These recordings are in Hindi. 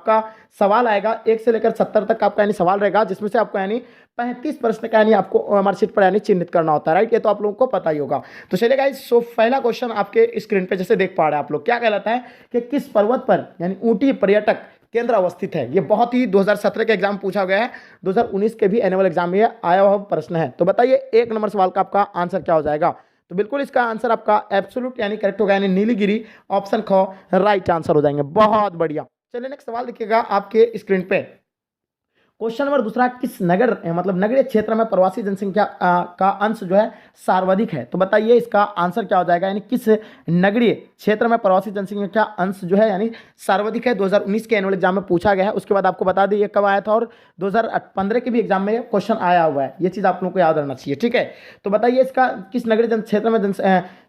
आपका सवाल आएगा 1 से लेकर 70 तक आपका यानी सवाल रहेगा, जिसमें से आपको यानी 35 प्रश्न का यानी आपको मार्कशीट पर यानी चिन्हित करना होता है, राइट। ये तो आप लोगों को पता ही होगा। तो चलिए गाइस, सो पहला क्वेश्चन आपके स्क्रीन पे जैसे देख पा रहे हैं आप लोग, क्या कहलाता है कि किस पर्वत पर यानी ऊटी पर्यटक केंद्र अवस्थित है। ये बहुत ही 2017 के एग्जाम पूछा गया है, 2019 के भी एनुअल एग्जाम में आया हुआ प्रश्न है। तो बताइए 1 नंबर सवाल का आपका आंसर क्या हो जाएगा। तो बिल्कुल इसका आंसर आपका एब्सोल्यूट यानी करेक्ट होगा, यानी नीलगिरी ऑप्शन ख राइट आंसर हो जाएंगे। बहुत बढ़िया। चलिए नेक्स्ट सवाल देखिएगा आपके स्क्रीन पे। क्वेश्चन नंबर दूसरा, किस नगर मतलब नगरीय क्षेत्र में प्रवासी जनसंख्या का अंश जो है सर्वाधिक है। तो बताइए इसका आंसर क्या हो जाएगा, यानी किस नगरीय क्षेत्र में प्रवासी जनसंख्या का अंश जो है यानी सर्वाधिक है। 2019 के एनुअल एग्जाम में पूछा गया है। उसके बाद आपको बता दें ये कब आया था, और 2015 के भी एग्जाम में क्वेश्चन आया हुआ है। ये चीज आप लोगों को याद रहना चाहिए, ठीक है। तो बताइए इसका किस नगरीय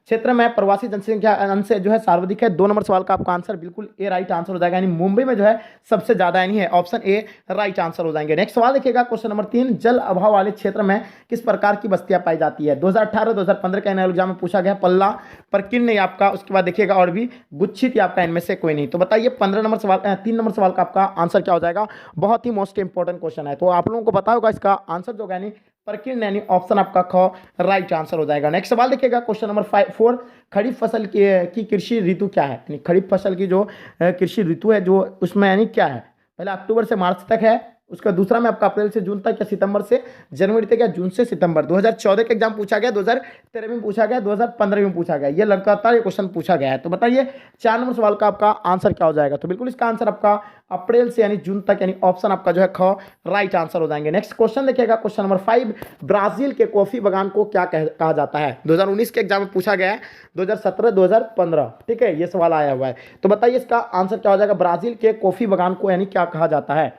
क्षेत्र में प्रवासी जनसंख्या अंश जो है सर्वाधिक है। 2 नंबर सवाल का आपका आंसर बिल्कुल ए राइट आंसर हो जाएगा, यानी मुंबई में जो है सबसे ज्यादा यानी है, ऑप्शन ए राइट आंसर हो जाएंगे। नेक्स्ट सवाल देखिएगा क्वेश्चन नंबर 3, जल अभाव वाले क्षेत्र में किस प्रकार की बस्तियां पाई जाती है। 2018-2015 के एनुअल एग्जाम में पूछा गया, पल्ला परकीन आपका, उसके बाद देखिएगा और भी गुच्छित आपका, इनमें से कोई नहीं। तो बताइए 15 नंबर सवाल 3 नंबर सवाल का आपका आंसर क्या हो जाएगा। बहुत ही मोस्ट इंपॉर्टेंट क्वेश्चन है, तो आप लोगों को पता होगा इसका आंसर जो यानी परकीन यानी ऑप्शन आपका ख राइट आंसर हो जाएगा। नेक्स्ट सवाल देखिएगा क्वेश्चन नंबर 4, खरीफ फसल की कृषि ऋतु क्या है। यानी खरीफ फसल की जो कृषि ऋतु है जो उसमें यानी क्या है, पहले अक्टूबर से मार्च तक है, उसका दूसरा में आपका अप्रैल से जून तक या सितंबर से जनवरी तक या जून से सितंबर। 2014 के एग्जाम पूछा गया, 2013 में पूछा गया, 2015 में पूछा गया, ये लगातार ये क्वेश्चन पूछा गया है। तो बताइए 4 नंबर सवाल का आपका आंसर क्या हो जाएगा। तो बिल्कुल इसका आंसर आपका अप्रैल से यानी जून तक यानी ऑप्शन आपका जो है ख राइट आंसर हो जाएंगे। नेक्स्ट क्वेश्चन देखिएगा क्वेश्चन नंबर 5, ब्राजील के कॉफी बागान को क्या कहा जाता है। 2019 के एग्जाम में पूछा गया है, 2017 2015, ठीक है, ये सवाल आया हुआ है। तो बताइए इसका आंसर क्या हो जाएगा, ब्राजील के कॉफी बागान को यानी क्या कहा जाता है।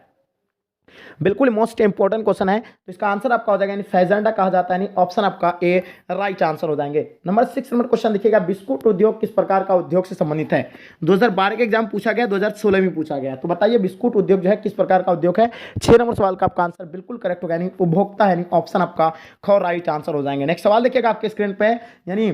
बिल्कुल मोस्ट इंपॉर्टेंट क्वेश्चन है, तो इसका आंसर आपका हो जाएगा यानी फैजेंडा कहा जाता है, यानी ऑप्शन आपका ए राइट आंसर हो जाएंगे। नंबर 6 नंबर क्वेश्चन देखिएगा, बिस्कुट उद्योग किस प्रकार का उद्योग से संबंधित है। 2012 के एग्जाम पूछा गया, 2016 में पूछा गया। तो बताइए बिस्कुट उद्योग जो है किस प्रकार का उद्योग है। 6 नंबर सवाल का आपका आंसर बिल्कुल करेक्ट होगा, यानी उपभोक्ता है, यानी ऑप्शन आपका ख राइट आंसर हो जाएंगे। नेक्स्ट सवाल देखिएगा आपके स्क्रीन पे, यानी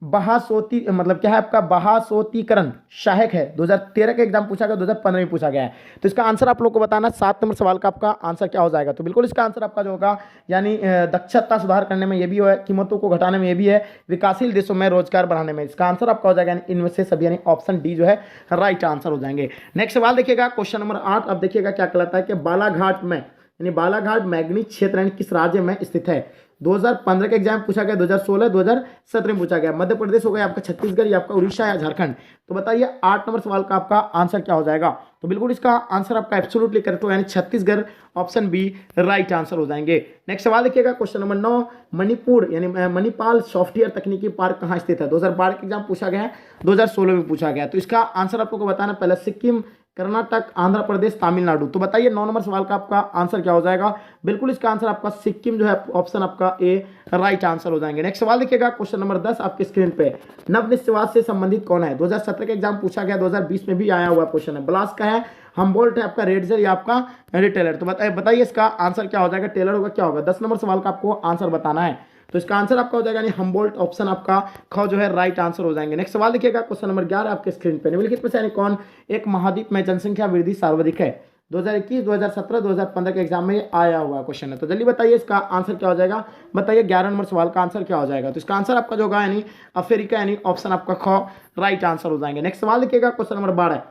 बहासोती मतलब क्या है आपका बहासोतीकरण सहायक है। 2013 के एग्जाम पूछा गया, 2015 में पूछा गया है। तो इसका आंसर आप लोग को बताना। 7 नंबर सवाल का आपका आंसर क्या हो जाएगा। तो बिल्कुल इसका आंसर आपका जो होगा यानी दक्षता सुधार करने में ये भी है, कीमतों को घटाने में ये भी है, विकासशील देशों में रोजगार बढ़ाने में। इसका आंसर आपका हो जाएगा यानी इनमें से सभी, यानी ऑप्शन डी जो है राइट आंसर हो जाएंगे। नेक्स्ट सवाल देखिएगा क्वेश्चन नंबर 8, अब देखिएगा क्या कहलाता है कि बालाघाट में यानी बालाघाट मैग्नीज क्षेत्र यानी किस राज्य में स्थित है। 2015 के एग्जाम पूछा गया, 2016 2017 में पूछा गया। मध्य प्रदेश हो गया आपका, छत्तीसगढ़ या आपका उड़ीसा या झारखंड। तो बताइए 8 नंबर सवाल का आपका आंसर क्या हो जाएगा। तो बिल्कुल इसका आंसर आपका एब्सोल्युटली करेक्ट होगा, यानी Chhattisgarh option B right answer हो जाएंगे। नेक्स्ट सवाल देखिएगा क्वेश्चन नंबर 9, मणिपुर यानी मणिपाल सॉफ्टवेयर तकनीकी पार्क कहाँ स्थित है। 2012 के एग्जाम पूछा गया है, 2016 में पूछा गया। तो इसका आंसर आप लोग को बताना, पहले सिक्किम, कर्नाटक, आंध्र प्रदेश, तमिलनाडु। तो बताइए 9 नंबर सवाल का आपका आंसर क्या हो जाएगा। बिल्कुल इसका आंसर आपका सिक्किम जो है ऑप्शन आपका ए राइट आंसर हो जाएंगे। नेक्स्ट सवाल देखिएगा क्वेश्चन नंबर 10 आपके स्क्रीन पे, नवनिर्वासित से संबंधित कौन है। 2017 के एग्जाम पूछा गया, 2020 में भी आया हुआ क्वेश्चन है। ब्लास का है, हमबोल्ट है आपका, रेडजर या आपका रिटेलर। तो बताइए इसका आंसर क्या हो जाएगा, टेलर होगा क्या होगा। 10 नंबर सवाल का आपको आंसर बताना है। तो इसका आंसर आपका हो जाएगा यानी हमबोल्ट ऑप्शन आपका ख जो है राइट आंसर हो जाएंगे। नेक्स्ट सवाल देखिएगा क्वेश्चन नंबर 11 आपके स्क्रीन पे, निम्नलिखित में से यानी कौन एक महाद्वीप में जनसंख्या वृद्धि सर्वाधिक है। 2021 2017 2015 के एग्जाम में आया हुआ क्वेश्चन है। तो जल्दी बताइए इसका आंसर क्या हो जाएगा। बताइए 11 नंबर सवाल का आंसर क्या हो जाएगा। तो इसका आंसर आपका जो होगा यानी अफ्रीका यानी ऑप्शन आपका ख राइट आंसर हो जाएंगे। नेक्स्ट सवाल देखिएगा क्वेश्चन नंबर 12,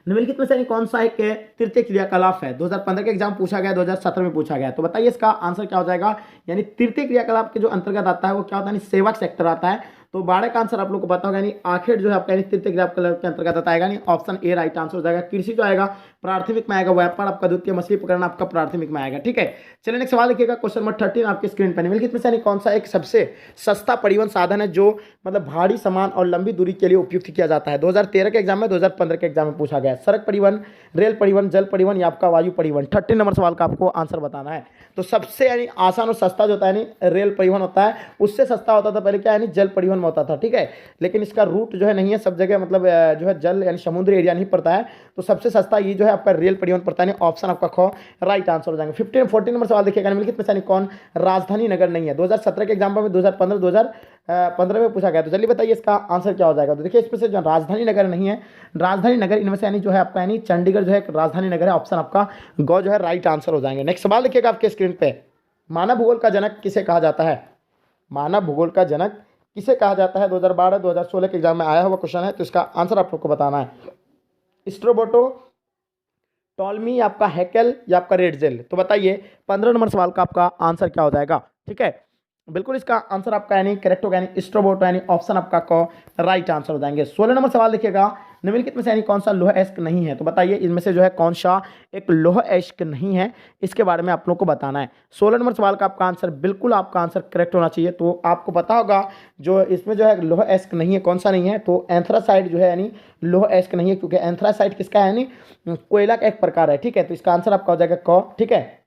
निम्नलिखित में से कौन सा एक तृतीय क्रियाकलाप है। 2015 के एग्जाम पूछा गया, 2017 में पूछा गया। तो बताइए इसका आंसर क्या हो जाएगा, यानी तृतीय क्रियाकलाप के जो अंतर्गत आता है वो क्या होता है, सेवक सेक्टर आता है। तो 12 का आंसर आप लोग को पता होगा, यानी आखिर जो है आपका तृतीय क्रियाकलाप के अंतर्गत आएगा, यानी ऑप्शन ए राइट आंसर हो जाएगा। कृषि जो आएगा प्राथमिक में आएगा, व्यापार आपका द्वितीय, मछली पकड़ना आपका प्राथमिक में आएगा, ठीक है। चलिए नेक्स्ट सवाल देखिएगा क्वेश्चन नंबर 13 आपके स्क्रीन पर, निम्नलिखित में से कौन सा एक सबसे सस्ता परिवहन साधन है जो मतलब भारी सामान और लंबी दूरी के लिए उपयुक्त किया जाता है। 2013 के एग्जाम में, 2015 के एग्जाम में पूछा गया। सड़क परिवहन, रेल परिवहन, जल परिवहन या आपका वायु परिवहन। 13 नंबर सवाल का आपको आंसर बताना है। तो सबसे यानी आसान और सस्ता जो होता है यानी रेल परिवहन होता है, उससे सस्ता होता था पहले क्या यानी जल परिवहन में होता था, ठीक है। लेकिन इसका रूट जो है नहीं है सब जगह, मतलब जो है जल यानी समुद्री एरिया नहीं पड़ता है। तो सबसे सस्ता ये जो है आपका रेल परिवहन पड़ता है, ऑप्शन आपका ख राइट आंसर हो जाएंगे। 14 नंबर सवाल देखिएगा, निम्नलिखित में से कौन राजधानी नगर नहीं है। 2017 के एग्जाम में, 2015 2015 में पूछा गया। तो चलिए बताइए इसका आंसर क्या हो जाएगा। तो देखिए इसमें से जो राजधानी नगर नहीं है, राजधानी नगर इनमें से यानी जो है आपका यानी चंडीगढ़ जो है राजधानी नगर है, ऑप्शन आपका गौ जो है राइट आंसर हो जाएंगे। नेक्स्ट सवाल देखिएगा आपके स्क्रीन पे, मानव भूगोल का जनक किसे कहा जाता है। मानव भूगोल का जनक किसे कहा जाता है। 2012 2016 के एग्जाम में आया हुआ क्वेश्चन है, तो इसका आंसर आप लोग को बताना है। स्ट्रोबोटो, टॉलमी, आपका हैकेल या आपका रेडजेल। तो बताइए 15 नंबर सवाल का आपका आंसर क्या हो जाएगा। ठीक है, बिल्कुल इसका आंसर आपका यानी करेक्ट होगा, यानी स्ट्रोबोटो यानी ऑप्शन आपका को राइट आंसर हो जाएंगे। 16 नंबर सवाल देखिएगा, निम्नलिखित में से यानी कौन सा लौह अयस्क नहीं है। तो बताइए इनमें से जो है कौन सा एक लौह अयस्क नहीं है, इसके बारे में आप लोग को बताना है। 16 नंबर सवाल का आपका आंसर बिल्कुल आपका आंसर करेक्ट होना चाहिए। तो आपको पता होगा जो इसमें जो है लौह अयस्क नहीं है, कौन सा नहीं है, तो एंथ्रासाइड जो है यानी लौह अयस्क नहीं है, क्योंकि एंथ्रासाइड किसका है यानी कोयला का एक प्रकार है। ठीक है, तो इसका आंसर आपका हो जाएगा क। ठीक है,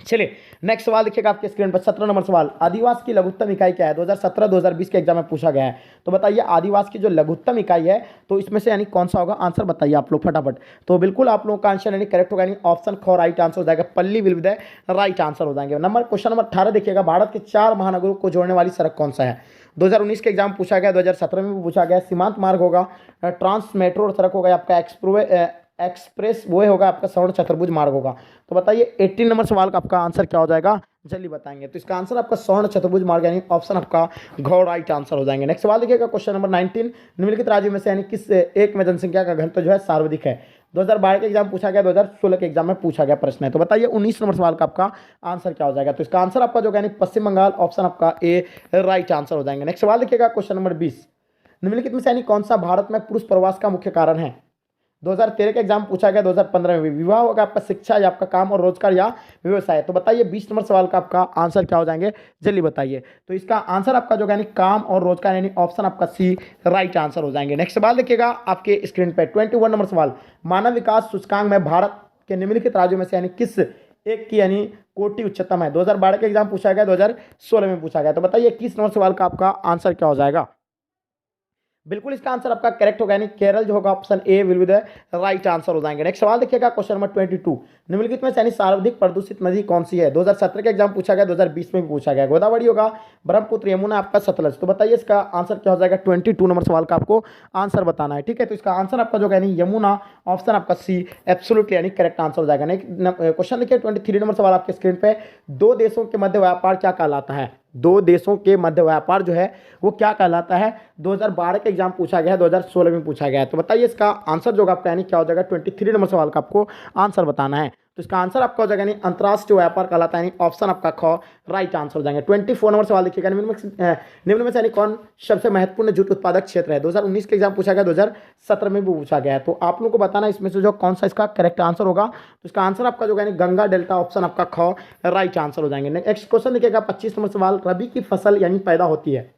चलिए नेक्स्ट सवाल देखिएगा आपके स्क्रीन पर। 17 नंबर सवाल, आदिवास की लघुत्तम इकाई क्या है। 2017-2020 के एग्जाम में पूछा गया है। तो बताइए आदिवास की जो लघुत्तम इकाई है, तो इसमें से यानी कौन सा होगा, आंसर बताइए आप लोग फटाफट। तो बिल्कुल आप लोगों का आंसर यानी करेक्ट होगा, यानी ऑप्शन ख राइट आंसर हो जाएगा। पल्ली will be the right answer हो जाएंगे। क्वेश्चन नंबर 18 देखिएगा, भारत के 4 महानगरों को जोड़ने वाली सड़क कौन सा है। 2019 के एग्जाम पूछा गया, 2017 में भी पूछा गया। सीमांत मार्ग होगा, ट्रांस मेट्रो सड़क होगा, आपका एक्सप्रेस वो होगा, आपका स्वर्ण चतुर्भुज मार्ग होगा। तो बताइए 18 नंबर सवाल का आपका आंसर क्या हो जाएगा, जल्दी बताएंगे। तो इसका आंसर आपका स्वर्ण चतुर्भुज मार्ग यानी ऑप्शन आपका घ राइट आंसर हो जाएंगे। नेक्स्ट सवाल देखिएगा, क्वेश्चन नंबर 19, निम्नलिखित राज्यों में से यानी किस एक में जनसंख्या का घनत्व जो है सर्वाधिक है। 2012 के एग्जाम पूछा गया, 2016 के एग्जाम में पूछा गया प्रश्न है। तो बताइए 19 नंबर सवाल का आपका आंसर क्या हो जाएगा। तो इसका आंसर आपका जो यानी पश्चिम बंगाल, ऑप्शन आपका ए राइट आंसर हो जाएंगे। नेक्स्ट सवाल देखिएगा, क्वेश्चन नंबर 20, निम्नलिखित में से यानी कौन सा भारत में पुरुष प्रवास का मुख्य कारण है। 2013 का एग्जाम पूछा गया, 2015 में भी। विवाह होगा आपका शिक्षा या आपका काम और रोजगार या व्यवसाय। तो बताइए 20 नंबर सवाल का आपका आंसर क्या हो जाएंगे, जल्दी बताइए। तो इसका आंसर आपका जो यानी काम और रोजगार यानी ऑप्शन आपका सी राइट आंसर हो जाएंगे। नेक्स्ट सवाल देखिएगा आपके स्क्रीन पे 21 नंबर सवाल, मानव विकास सूचकांक में भारत के निम्नलिखित राज्यों में से यानी किस एक की यानी कोटि उच्चतम है। 2012 के एग्जाम पूछा गया, 2016 में पूछा गया। तो बताइए 21 नंबर सवाल का आपका आंसर क्या हो जाएगा। बिल्कुल इसका आंसर आपका करेक्ट होगा, यानी केरल जो होगा option A will be the right answer हो जाएंगे। नेक्स्ट सवाल देखिएगा, क्वेश्चन नंबर 22, निम्नलिखित में से यानी सर्वाधिक प्रदूषित नदी कौन सी है। 2017 का एग्जाम पूछा गया, 2020 में भी पूछा गया। गोदावरी होगा, ब्रह्मपुत्र, यमुना, आपका सतलज। तो बताइए इसका आंसर क्या हो जाएगा। 22 नंबर सवाल का आपको आंसर बताना है। ठीक है, तो इसका आंसर आपका जो यानी यमुना, ऑप्शन आपका सी एब्सोल्युटली यानी करेक्ट आंसर हो जाएगा। क्वेश्चन देखिए 23 नंबर सवाल आपके स्क्रीन पे, दो देशों के मध्य व्यापार क्या कहलाता है। दो देशों के मध्य व्यापार जो है वो क्या कहलाता है। 2012 के एग्जाम पूछा गया है, 2016 में पूछा गया है। तो बताइए इसका आंसर जो आपका यानी क्या हो जाएगा। 23 नंबर सवाल का आपको आंसर बताना है। तो इसका आंसर आपका हो जाएगा यानी अंतर्राष्ट्रीय व्यापार कहलाता है, यानी ऑप्शन आपका ख राइट आंसर हो जाएंगे। 24 नंबर सवाल देखिएगा, निम्न में से यानी कौन सबसे महत्वपूर्ण जूट उत्पादक क्षेत्र है। 2019 के एग्जाम पूछा गया, 2017 में भी पूछा गया है। तो आप लोगों को बताना इसमें से जो कौन सा इसका करेक्ट आंसर होगा। तो इसका आंसर आपका जो यानी गंगा डेल्टा, ऑप्शन आपका ख राइट आंसर हो जाएंगे। नेक्स्ट क्वेश्चन देखिएगा 25 नंबर सवाल, रबी की फसल यानी पैदा होती है।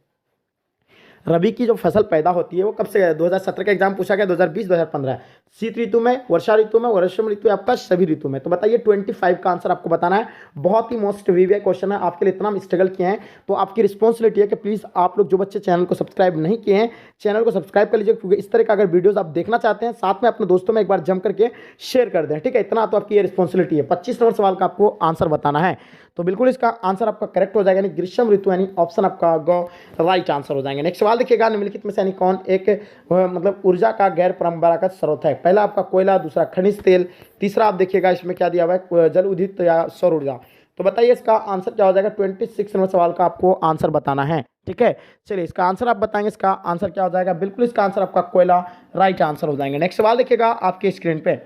रबी की जो फसल पैदा होती है वो कब से है। 2017 का एग्जाम पूछा गया, 2020 2015। शीत ऋतु में, वर्षा ऋतु में, वर्षम ऋतु, आपका सभी ऋतु में। तो बताइए 25 का आंसर आपको बताना है। बहुत ही मोस्ट वीवीआई क्वेश्चन है, आपके लिए इतना हम स्ट्रगल किए हैं। तो आपकी रिस्पॉन्सिबिलिटी है कि प्लीज़ आप लोग जो बच्चे चैनल को सब्सक्राइब नहीं किए हैं, चैनल को सब्सक्राइब कर लीजिए, क्योंकि इस तरह का अगर वीडियोस आप देखना चाहते हैं, साथ में अपने दोस्तों में एक बार जम करके शेयर कर दें। ठीक है, इतना तो आपकी ये रिस्पॉन्सिबिलिटी है। 25 नंबर सवाल का आपको आंसर बताना है। तो बिल्कुल इसका आंसर आपका करेक्ट हो जाएगा, यानी ग्रीष्म ऋतु यानी ऑप्शन आपका ग राइट आंसर हो जाएंगे। नेक्स्ट सवाल देखिएगा, निम्नलिखित में से यानी कौन एक मतलब ऊर्जा का गैर परंपरागत स्रोत है। पहला आपका कोयला, दूसरा खनिज तेल, तीसरा आप देखिएगा इसमें क्या दिया हुआ है जल उदित या सौर ऊर्जा। तो बताइए इसका आंसर क्या हो जाएगा। 26 नंबर सवाल का आपको आंसर बताना है। ठीक है, चलिए इसका आंसर आप बताएंगे, इसका आंसर क्या हो जाएगा। बिल्कुल इसका आंसर आपका कोयला राइट आंसर हो जाएंगे। नेक्स्ट सवाल देखिएगा आपके स्क्रीन पे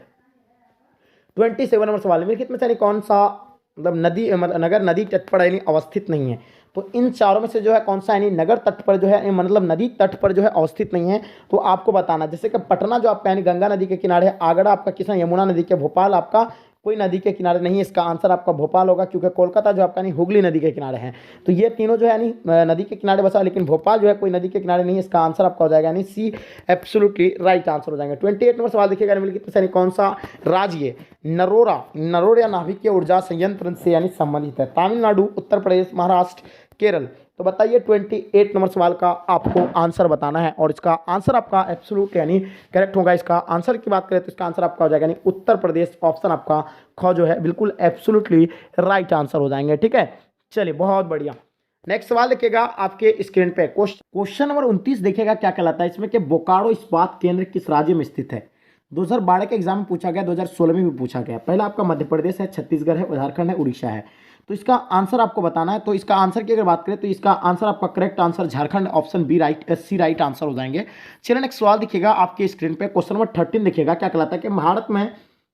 27 नंबर सवाल, निम्नलिखित में से कौन सा मतलब नदी नगर नदी तट पर यानी अवस्थित नहीं है। तो इन चारों में से जो है कौन सा यानी नगर तट पर जो है मतलब नदी तट पर जो है अवस्थित नहीं है। तो आपको बताना, जैसे कि पटना जो आपका यानी गंगा नदी के किनारे है, आगरा आपका किस यमुना नदी के, भोपाल आपका कोई नदी के किनारे नहीं है। इसका आंसर आपका भोपाल होगा, क्योंकि कोलकाता जो आपका नहीं हुगली नदी के किनारे है। तो ये तीनों जो है यानी नदी के किनारे बसा, लेकिन भोपाल जो है कोई नदी के किनारे नहीं है। इसका आंसर आपका हो जाएगा यानी सी एब्सोल्युटली राइट आंसर हो जाएंगे। 28 नंबर सवाल देखिएगा, निम्नलिखित में कौन सा राज्य नरोरा नाभिकीय ऊर्जा संयंत्र से यानी संबंधित है। तमिलनाडु, उत्तर प्रदेश, महाराष्ट्र, केरल। तो बताइए 28 नंबर सवाल का आपको आंसर बताना है, और इसका आंसर आपका एब्सोल्यूट यानी करेक्ट होगा। इसका आंसर की बात करें तो इसका आंसर आपका हो जाएगा यानी उत्तर प्रदेश, ऑप्शन आपका ख जो है बिल्कुल एब्सोल्युटली राइट आंसर हो जाएंगे। ठीक है, चलिए बहुत बढ़िया। नेक्स्ट सवाल देखिएगा आपके स्क्रीन पे, क्वेश्चन नंबर 29 देखिएगा क्या कहलाता है इसमें कि बोकारो इस्पात केंद्र किस राज्य में स्थित है। 2012 के एग्जाम में पूछा गया, 2016 में भी पूछा गया। पहला आपका मध्य प्रदेश है, छत्तीसगढ़ है, झारखंड है, उड़ीसा है। तो इसका आंसर आपको बताना है। तो इसका आंसर की अगर बात करें तो इसका आंसर आपका correct answer Jharkhand, option B right, C right answer हो जाएंगे। चलिए नेक्स्ट सवाल देखिएगा आपके स्क्रीन पे, क्वेश्चन नंबर 13 देखिएगा क्या कहलाता है कि भारत में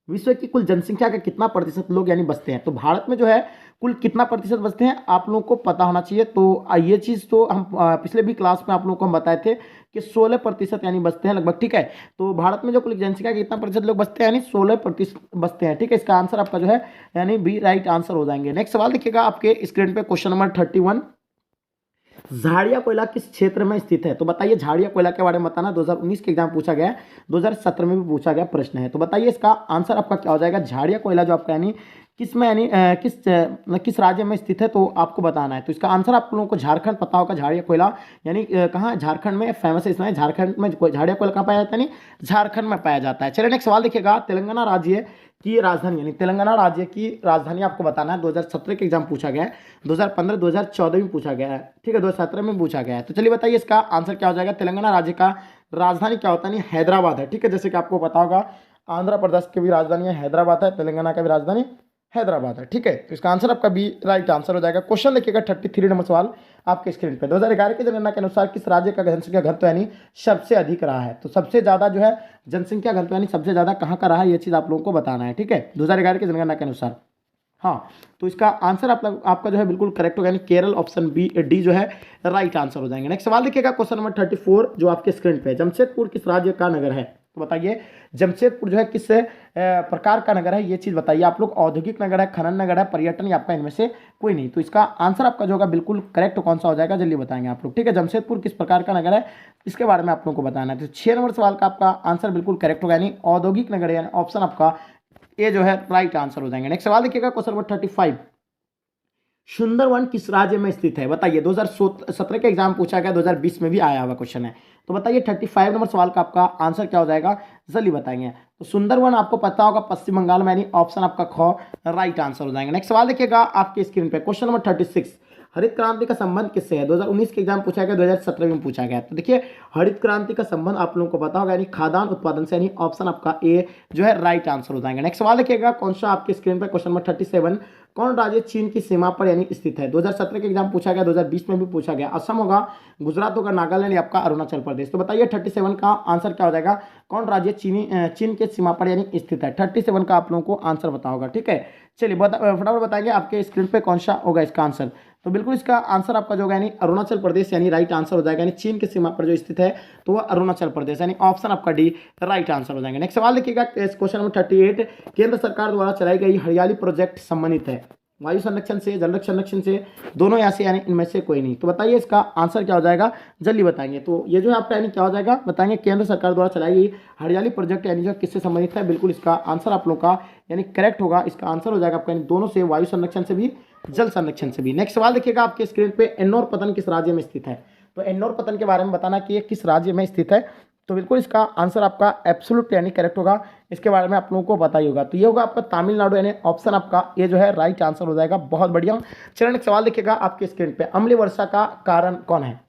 विश्व की कुल जनसंख्या का कितना प्रतिशत लोग यानी बसते हैं। तो भारत में जो है कुल कितना प्रतिशत बसते हैं आप लोगों को पता होना चाहिए। तो ये चीज़ तो हम पिछले भी क्लास में आप लोगों को हम बताए थे कि 16% यानी बसते हैं लगभग, ठीक है। तो भारत में जो कुल जनसंख्या कितना प्रतिशत लोग बसते हैं यानी 16% बसते हैं, ठीक है। इसका आंसर आपका जो है यानी बी राइट आंसर हो जाएंगे। नेक्स्ट सवाल देखिएगा आपके स्क्रीन पे, क्वेश्चन नंबर 31, झाड़िया कोयला किस क्षेत्र में स्थित है। तो बताइए झाड़िया कोयला के बारे में बताना। 2019 के एग्जाम पूछा गया है, 2017 में भी पूछा गया प्रश्न है। तो बताइए इसका आंसर आपका क्या हो जाएगा। झाड़िया कोयला जो आपका यानी किस में यानी किस राज्य में स्थित है तो आपको बताना है। तो इसका आंसर आप लोगों को झारखंड पता होगा। झाड़िया कोयला यानी कहाँ, झारखंड में फेमस है। इसमें झारखंड में झाड़िया कोयला कहाँ पाया जाता है, यानी झारखंड में पाया जाता है। चलिए नेक्स्ट सवाल देखिएगा, तेलंगाना राज्य की राजधानी यानी तेलंगाना राज्य की राजधानी आपको बताना है। 2017 के एग्जाम पूछा गया है, 2015, 2014 में पूछा गया है, ठीक है, 2017 में पूछा गया है। तो चलिए बताइए इसका आंसर क्या हो जाएगा। तेलंगाना राज्य का राजधानी क्या होता है, यानी हैदराबाद है, ठीक है। जैसे कि आपको पता होगा आंध्र प्रदेश की भी राजधानी हैदराबाद है, तेलंगाना का भी राजधानी हैदराबाद है, ठीक है। तो इसका आंसर आपका बी राइट आंसर हो जाएगा। क्वेश्चन देखिएगा 33 नंबर सवाल आपके स्क्रीन पे, 2011 की जनगणना के अनुसार किस राज्य का जनसंख्या घनत्व यानी सबसे अधिक रहा है। तो सबसे ज्यादा जो है जनसंख्या घनत्व यानी सबसे ज्यादा कहाँ का रहा है, ये चीज आप लोगों को बताना है, ठीक है, 2011 की जनगणना के अनुसार। हाँ, तो इसका आंसर आपका जो है बिल्कुल करेक्ट होगा, यानी केरल, ऑप्शन बी डी जो है राइट आंसर हो जाएंगे। नेक्स्ट सवाल देखिएगा क्वेश्चन नंबर 34 जो आपके स्क्रीन पे, जमशेदपुर किस राज्य का नगर है। तो बताइए जमशेदपुर जो है किस प्रकार का नगर है, ये चीज बताइए आप लोग। औद्योगिक नगर है, खनन नगर है, पर्यटन, या आपका इनमें से कोई नहीं। तो इसका आंसर आपका जो होगा बिल्कुल करेक्ट कौन सा हो जाएगा जल्दी बताएंगे आप लोग, ठीक है। जमशेदपुर किस प्रकार का नगर है इसके बारे में आप लोगों को बताना है। तो 6 नंबर सवाल का आपका आंसर बिल्कुल करेक्ट होगा, यानी औद्योगिक नगर, यानी ऑप्शन आपका ये जो है राइट आंसर हो जाएंगे। नेक्स्ट सवाल देखिएगा क्वेश्चन नंबर 35, सुंदरवन किस राज्य में स्थित है। बताइए 2017 के एग्जाम पूछा गया, 2020 में भी आया हुआ क्वेश्चन है। तो बताइए 35 नंबर सवाल का आपका आंसर क्या हो जाएगा जल्दी बताएंगे। तो सुंदरवन आपको पता होगा पश्चिम बंगाल में, यानी ऑप्शन आपका ख राइट आंसर हो जाएंगे। नेक्स्ट सवाल देखिएगा आपके स्क्रीन पे, क्वेश्चन नंबर 36, हरित क्रांति का संबंध किससे है। 2019 के एग्जाम पूछा गया, 2017 में पूछा गया। तो देखिए हरित क्रांति का संबंध आप लोगों को पता होगा, यानी खाद्यान्न उत्पादन से, यानी ऑप्शन आपका ए जो है राइट आंसर हो जाएंगे। नेक्स्ट सवाल देखिएगा कौन सा आपके स्क्रीन पर, क्वेश्चन नंबर 37, कौन राज्य चीन की सीमा पर यानी स्थित है। 2017 के एग्जाम पूछा गया, 2020 में भी पूछा गया। असम होगा, गुजरात होगा, नागालैंड, या आपका अरुणाचल प्रदेश। तो बताइए 37 का आंसर क्या हो जाएगा, कौन राज्य चीन के सीमा पर यानी स्थित है। 37 का आप लोगों को आंसर पता होगा, ठीक है। चलिए फटाफट बताएंगे आपके स्क्रीन पे कौन सा होगा इसका आंसर। तो बिल्कुल इसका आंसर आपका जो होगा यानी अरुणाचल प्रदेश यानी राइट आंसर हो जाएगा, यानी चीन की सीमा पर जो स्थित है तो वह अरुणाचल प्रदेश, यानी ऑप्शन आपका डी राइट आंसर हो जाएंगे। नेक्स्ट सवाल देखिएगा क्वेश्चन नंबर 38, केंद्र सरकार द्वारा चलाई गई हरियाली प्रोजेक्ट संबंधित है वायु संरक्षण से, जल संरक्षण से, दोनों यहाँ से, यानी इनमें से कोई नहीं। तो बताइए इसका आंसर क्या हो जाएगा जल्दी बताएंगे। तो ये जो है आपका यानी क्या हो जाएगा बताएंगे, केंद्र सरकार द्वारा चलाई गई हरियाली प्रोजेक्ट यानी जो किससे संबंधित है। बिल्कुल इसका आंसर आप लोग का यानी करेक्ट होगा। इसका आंसर हो जाएगा आपका यानी दोनों से, वायु संरक्षण से भी, जल संरक्षण से भी। नेक्स्ट सवाल देखिएगा आपके स्क्रीन पे, एन्नोर पतन किस राज्य में स्थित है। तो एन्नोर पतन के बारे में बताना कि ये किस राज्य में स्थित है। तो बिल्कुल इसका आंसर आपका एब्सोल्यूट यानी करेक्ट होगा। इसके बारे में आप लोगों को पता ही होगा। तो ये होगा आपका तमिलनाडु, यानी ऑप्शन आपका ये जो है राइट आंसर हो जाएगा। बहुत बढ़िया। चलिए नेक्स्ट सवाल देखिएगा आपके स्क्रीन पे, अम्लीय वर्षा का कारण कौन है।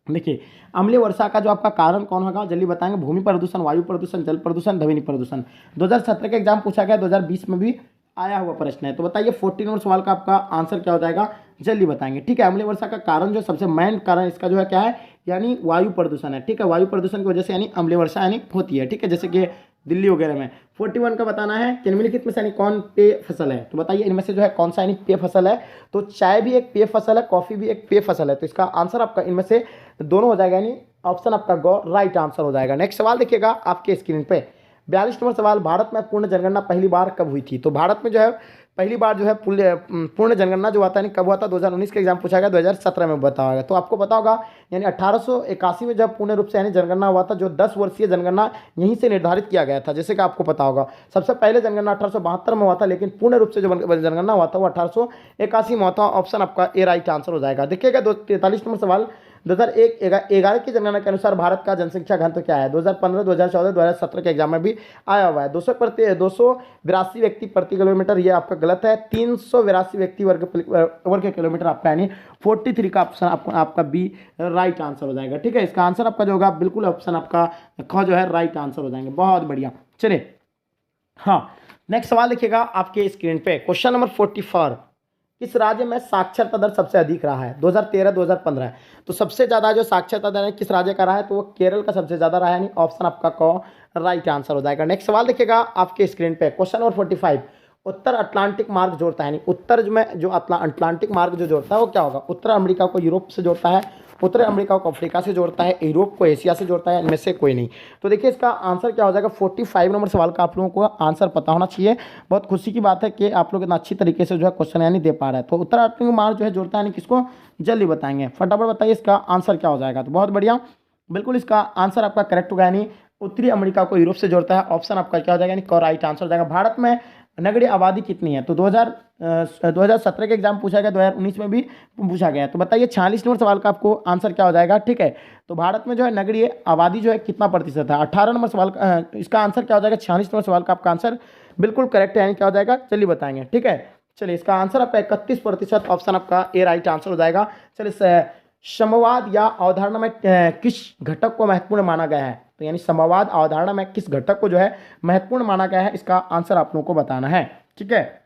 देखिए अम्लीय वर्षा का जो आपका कारण कौन होगा जल्दी बताएंगे। भूमि प्रदूषण, वायु प्रदूषण, जल प्रदूषण, ध्वनि प्रदूषण। 2017 के एग्जाम पूछा गया, 2020 में भी आया हुआ प्रश्न है। तो बताइए 14 नंबर सवाल का आपका आंसर क्या हो जाएगा जल्दी बताएंगे, ठीक है। अम्लीय वर्षा का कारण जो सबसे मेन कारण इसका जो है क्या है, यानी वायु प्रदूषण है, ठीक है। वायु प्रदूषण की वजह से यानी अम्लीय वर्षा यानी होती है, ठीक है, जैसे कि दिल्ली वगैरह में। 41 का बताना है कि निम्नलिखित में से यानी कौन पेय फसल है। तो बताइए इनमें से जो है कौन सा यानी पेय फसल है। तो चाय भी एक पेय फसल है, कॉफी भी एक पेय फसल है। तो इसका आंसर आपका इनमें से दोनों हो जाएगा, यानी ऑप्शन आपका गो राइट आंसर हो जाएगा। नेक्स्ट सवाल देखिएगा आपके स्क्रीन पे, 42 नंबर सवाल, भारत में पूर्ण जनगणना पहली बार कब हुई थी। तो भारत में जो है पहली बार जो है पूर्ण जनगणना जो आता है कब हुआ था। 2019 के एग्जाम पूछा गया, 2017 में बताया गया। तो आपको पता होगा यानी 1881 में जब पूर्ण रूप से यानी जनगणना हुआ था, जो 10 वर्षीय जनगणना यहीं से निर्धारित किया गया था। जैसे कि आपको पता होगा सबसे पहले जनगणना 1872 में हुआ था, लेकिन पूर्ण रूप से जो जनगणना हुआ था वो 1881 में हुआ था। ऑप्शन आपका ए राइट आंसर हो जाएगा। देखिएगा 43 नंबर सवाल, 2001 11 की जनगणना के अनुसार भारत का जनसंख्या घनत्व क्या है? 2015, 2014, 2017 के एग्जाम में भी आया हुआ है। 282 व्यक्ति प्रति किलोमीटर, ये आपका गलत है। 382 व्यक्ति वर्ग किलोमीटर आपका, यानी 43 का ऑप्शन आपका बी राइट आंसर हो जाएगा। ठीक है, इसका आंसर आपका जो होगा बिल्कुल ऑप्शन आपका ख जो है राइट आंसर हो जाएंगे। बहुत बढ़िया। चलिए, हाँ, नेक्स्ट सवाल देखिएगा आपके स्क्रीन पे। क्वेश्चन नंबर 44, किस राज्य में साक्षरता दर सबसे अधिक रहा है? 2013, 2015। तो सबसे ज्यादा जो साक्षरता दर है किस राज्य का रहा है? तो वो केरल का सबसे ज्यादा रहा है, यानी ऑप्शन आपका क राइट आंसर हो जाएगा। नेक्स्ट सवाल देखिएगा आपके स्क्रीन पे। क्वेश्चन नंबर 45, उत्तर अटलांटिक मार्ग जोड़ता है, यानी उत्तर में जो अटलांटिक मार्ग जो जोड़ता है वो क्या होगा? उत्तर अमेरिका को यूरोप से जोड़ता है, उत्तर अमेरिका को अफ्रीका से जोड़ता है, यूरोप को एशिया से जोड़ता है, इनमें से कोई नहीं। तो देखिए इसका आंसर क्या हो जाएगा? 45 नंबर सवाल का आप लोगों को आंसर पता होना चाहिए। बहुत खुशी की बात है कि आप लोग इतना अच्छी तरीके से जो है क्वेश्चन यानी दे पा रहे हैं। तो उत्तर अटलांटिक मार्ग जो है जोड़ता है, यानी किसको? जल्दी बताएंगे, फटाफट बताइए इसका आंसर क्या हो जाएगा। तो बहुत बढ़िया, बिल्कुल इसका आंसर आपका करेक्ट होगा, यानी उत्तरी अमेरिका को यूरोप से जोड़ता है। ऑप्शन आपका क्या हो जाएगा? यानी राइट आंसर हो जाएगा। भारत में नगरीय आबादी कितनी है? तो 2017 के एग्जाम पूछा गया, 2019 में भी पूछा गया। तो बताइए 46 नंबर सवाल का आपको आंसर क्या हो जाएगा। ठीक है, तो भारत में जो है नगरीय आबादी जो है कितना प्रतिशत है? 18 नंबर सवाल का इसका आंसर क्या हो जाएगा? 46 नंबर सवाल का आपका आंसर बिल्कुल करेक्ट है, यानी क्या हो जाएगा? चलिए बताएंगे। ठीक है, चलिए इसका आंसर आपका 31%, ऑप्शन आपका ए राइट आंसर हो जाएगा। चलिए, समवाद या अवधारणा में किस घटक को महत्वपूर्ण माना गया है? तो यानी समवाद अवधारणा में किस घटक को जो है महत्वपूर्ण माना गया है, इसका आंसर आप लोगों को बताना है। ठीक है,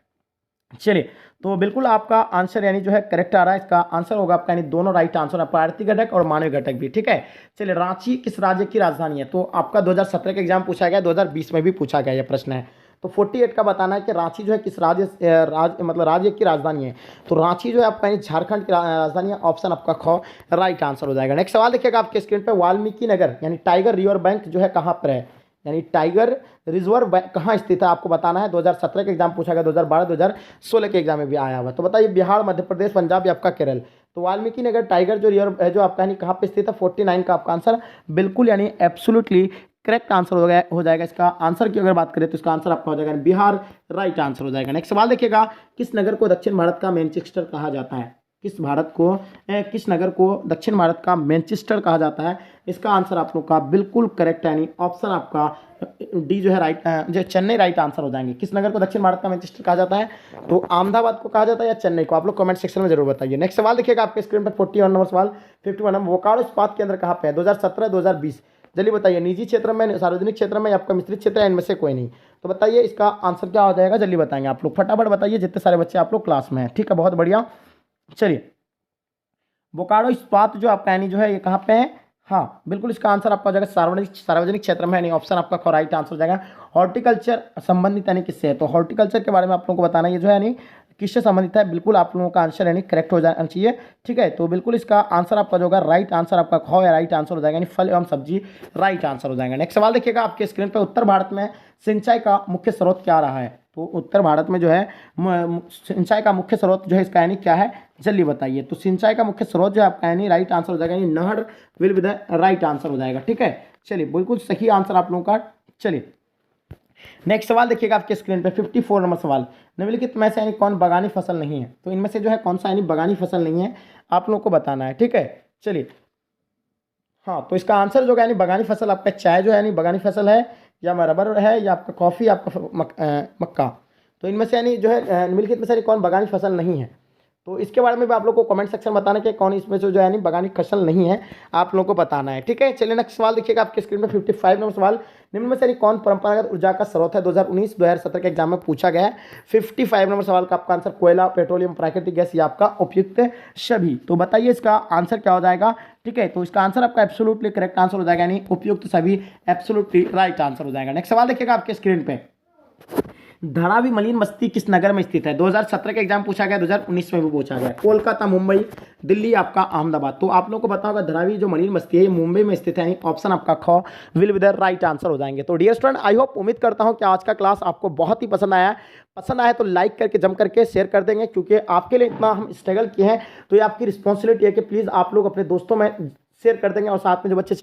चलिए, तो बिल्कुल आपका आंसर यानी जो है करेक्ट आ रहा है। इसका आंसर होगा आपका, यानी दोनों राइट आंसर, प्राकृतिक घटक और मानवीय घटक भी। ठीक है, चलिए, रांची किस राज्य की राजधानी है? तो आपका 2017 का एग्जाम पूछा गया, 2020 में भी पूछा गया यह प्रश्न है। तो 48 का बताना है कि रांची जो है किस मतलब राज्य की राजधानी है। तो रांची जो है आपका झारखंड की राजधानी है। ऑप्शन आपका ख राइट आंसर हो जाएगा। नेक्स्ट सवाल देखिएगा आपके स्क्रीन पे। वाल्मीकि नगर यानी टाइगर रिजर्व बैंक जो है कहाँ पर है? यानी टाइगर रिजर्व बैंक कहाँ स्थित है आपको बताना है। 2017 के एग्जाम पूछा गया, 2012, 2016 के एग्जाम में भी आया हुआ। तो बताइए बिहार, मध्य प्रदेश, पंजाब या आपका केरल? तो वाल्मीकि नगर टाइगर जो रिजर्व है जो आपका यानी कहाँ पे स्थित है? 49 का आपका आंसर बिल्कुल यानी एब्सोल्युटली करेक्ट आंसर हो जाएगा। इसका आंसर की अगर बात करें तो इसका आंसर आपका हो जाएगा बिहार राइट आंसर हो जाएगा। नेक्स्ट सवाल देखिएगा। किस नगर को दक्षिण भारत का मैनचेस्टर कहा जाता है? किस नगर को दक्षिण भारत का मैनचेस्टर कहा जाता है? इसका आंसर आप लोग का बिल्कुल करेक्ट है, यानी ऑप्शन आपका डी जो है राइट, जो चेन्नई राइट आंसर हो जाएंगे। किस नगर को दक्षिण भारत का मैनचेस्टर कहा जाता है? तो अहमदाबाद को कहा जाता है या चेन्नई को? आप लोग कमेंट सेक्शन में जरूर बताइए। नेक्स्ट सवाल देखिएगा आपके स्क्रीन पर। 41 नंबर सवाल। 51 नंबर, बोकारो इस्पात केंद्र कहाँ पे है? 2017, 2020? जल्दी बताइए, निजी क्षेत्र में, सार्वजनिक क्षेत्र में या आपका मिश्रित क्षेत्र है, इनमें से कोई नहीं? तो बताइए इसका आंसर क्या हो जाएगा, जल्दी बताएंगे आप लोग, फटाफट बताइए जितने सारे बच्चे आप लोग क्लास में हैं। ठीक है, बहुत बढ़िया। चलिए, बोकारो इस्पात जो आपका यानी जो है ये कहाँ पे है? हाँ, बिल्कुल इसका आंसर आपका हो जाएगा सार्वजनिक क्षेत्र में, यानी ऑप्शन आपका राइट आंसर हो जाएगा। हॉर्टिकल्चर संबंधित यानी किससे है? तो हॉर्टिकल्चर के बारे में आप लोगों को बताना, ये जो है यानी किससे संबंधित है? बिल्कुल आप लोगों का आंसर यानी करेक्ट हो जाना चाहिए। ठीक है, तो बिल्कुल इसका आंसर आपका जो होगा राइट आंसर आपका ख या राइट आंसर हो जाएगा, यानी फल एवं सब्जी राइट आंसर हो जाएगा। नेक्स्ट सवाल देखिएगा आपके स्क्रीन पर। उत्तर भारत में सिंचाई का मुख्य स्रोत क्या रहा है? तो उत्तर भारत में जो है सिंचाई का मुख्य स्रोत जो है इसका यानी क्या है, जल्दी बताइए। तो सिंचाई का मुख्य स्रोत जो है आपका यानी राइट आंसर हो जाएगा, यानी नहर will be the right answer हो जाएगा। ठीक है, चलिए, बिल्कुल सही आंसर आप लोगों का। चलिए, नेक्स्ट सवाल देखिएगा आपके स्क्रीन पे। 54 नंबर सवाल। निम्नलिखित में से यानी कौन बागानी फसल नहीं है? तो इनमें से जो है कौन सा यानी बागानी फसल नहीं है, आप लोगों को बताना है। ठीक है, चलिए, हाँ, तो इसका आंसर जो है यानी बागानी फसल आपका चाय जो है यानी बागानी फसल है, या रबर है, या आपका कॉफ़ी, आपका मक्का। तो इनमें से यानी जो है निम्नलिखित में से कौन बागानी फसल नहीं है? तो इसके बारे में भी आप लोग को कमेंट सेक्शन में बताना कि कौन इसमें से जो है यानी बागानी फसल नहीं है, आप लोगों को बताना है। ठीक है, चलिए नेक्स्ट सवाल देखिएगा आपके स्क्रीन पर। 55 नंबर सवाल। निम्न में से कौन परंपरागत ऊर्जा का स्रोत है? 2019, 2017 के एग्जाम में पूछा गया है। 55 नंबर सवाल का आपका आंसर कोयला, पेट्रोलियम, प्राकृतिक गैस या आपका उपयुक्त सभी। तो बताइए इसका आंसर क्या हो जाएगा। ठीक है, तो इसका आंसर आपका एब्सोल्युटली करेक्ट आंसर हो जाएगा, यानी उपयुक्त सभी एब्सोल्युटली राइट आंसर हो जाएगा। नेक्स्ट सवाल देखिएगा आपके स्क्रीन पे। धारावी मलिन बस्ती किस नगर में स्थित है? 2017 का एग्जाम पूछा गया, 2019 में भी पूछा गया। कोलकाता, मुंबई, दिल्ली, आपका अहमदाबाद। तो आप लोगों को पता होगा धारावी जो मलिन बस्ती है ये मुंबई में स्थित है, ऑप्शन आपका ख will be the right answer हो जाएंगे। तो डियर स्टूडेंट, आई होप, उम्मीद करता हूं कि आज का क्लास आपको बहुत ही पसंद आया है। तो लाइक करके जम करके शेयर कर देंगे, क्योंकि आपके लिए इतना हम स्ट्रगल किए हैं, तो ये आपकी रिस्पॉन्सिबिलिटी है कि प्लीज़ आप लोग अपने दोस्तों में शेयर कर देंगे, और साथ में जो बच्चे